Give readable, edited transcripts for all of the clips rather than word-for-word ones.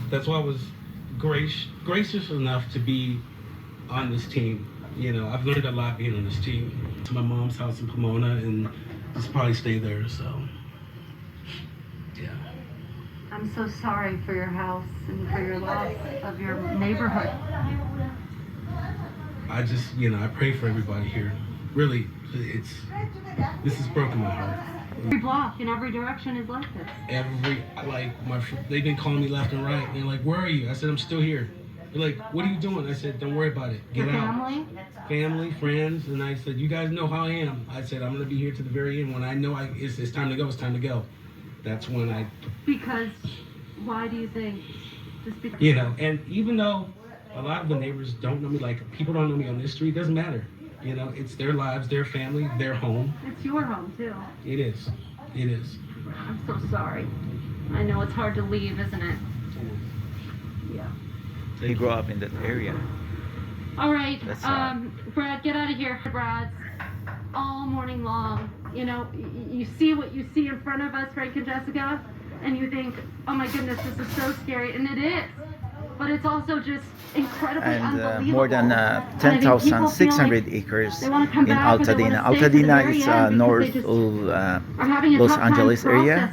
That's why I was gracious enough to be on this team. You know, I've learned a lot being on this team. To my mom's house in Pomona, and just probably stay there. So, yeah. I'm so sorry for your house and for your loss of your neighborhood. I just, you know, I pray for everybody here. Really, this has broken my heart. Every block in every direction is like this. They've been calling me left and right. They're like, "Where are you?" I said, "I'm still here." They're like, "What are you doing?" I said, "Don't worry about it. Get Your out." family? Family, friends, and I said, "You guys know how I am." I said, "I'm gonna be here to the very end. When I know it's time to go, it's time to go." That's when I. Because, why do you think? Just because. You know, and even though a lot of the neighbors don't know me, like people don't know me on this street, doesn't matter. You know, it's their lives, their family, their home. It's your home too. It is. It is. I'm so sorry. I know it's hard to leave, isn't it? Yeah. He grew up in that area. All right, That's Brad, get out of here. Brad, all morning long, you know, you see what you see in front of us, Frank and Jessica, and you think, oh my goodness, this is so scary, and it is. But it's also just incredibly unbelievable. More than 10,600 acres in Altadena. Altadena is north of Los Angeles area,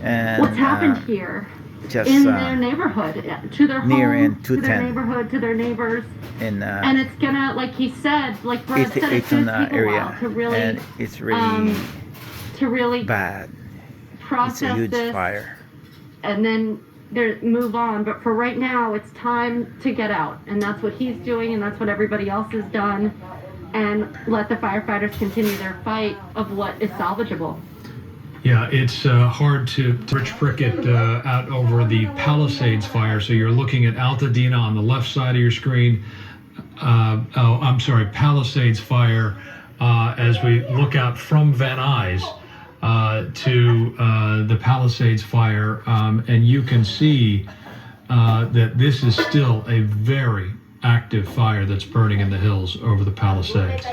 and what's happened here just in their neighborhood, to their near home, in to their 210 neighborhood, to their neighbors, in and it's gonna, like he said, like Brad said, it's gonna take a while to really, and it's really process bad. It's a huge this, fire. and then move on. But for right now, it's time to get out, and that's what he's doing, and that's what everybody else has done, and let the firefighters continue their fight of what is salvageable. Yeah, it's hard to Rich Prickett out over the Palisades fire. So you're looking at Altadena on the left side of your screen. Palisades fire as we look out from Van Nuys to the Palisades fire. And you can see that this is still a very active fire that's burning in the hills over the Palisades.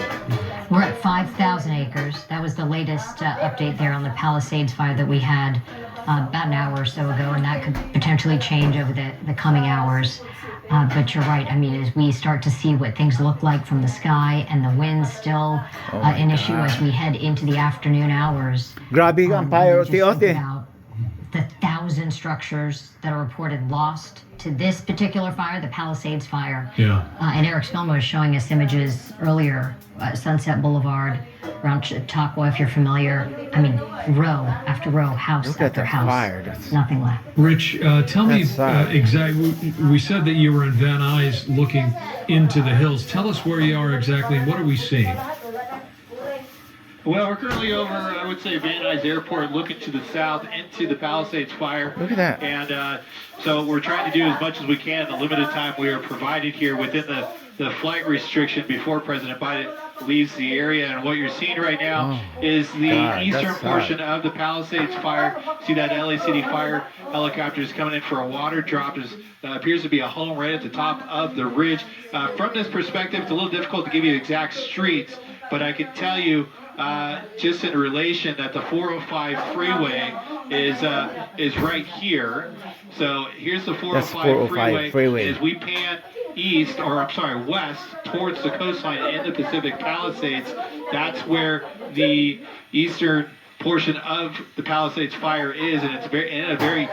We're at 5,000 acres. That was the latest update there on the Palisades fire that we had about an hour or so ago, and that could potentially change over the coming hours. But you're right. I mean, as we start to see what things look like from the sky, and the wind's still an issue as we head into the afternoon hours. Grabe ang fire, The 1,000 structures that are reported lost to this particular fire, the Palisades fire. Yeah. And Eric Spillman was showing us images earlier, Sunset Boulevard, around Chautauqua, if you're familiar. I mean, row after row, house Look at after the house. fire. Nothing left. Rich, tell me exactly. We said that you were in Van Nuys looking into the hills. Tell us where you are exactly, and what are we seeing? Well, we're currently over, I would say, Van Nuys Airport, looking to the south into the Palisades fire. Look at that. And so we're trying to do as much as we can in the limited time we are provided here within the flight restriction before President Biden leaves the area. And what you're seeing right now is the eastern portion of the Palisades fire. See that LA City fire helicopter is coming in for a water drop. There appears to be a home right at the top of the ridge. From this perspective, it's a little difficult to give you exact streets, but I can tell you just in relation that the 405 freeway is right here. So here's the 405 freeway. As we pan west towards the coastline in the Pacific Palisades, that's where the eastern portion of the Palisades fire is, and it's in a very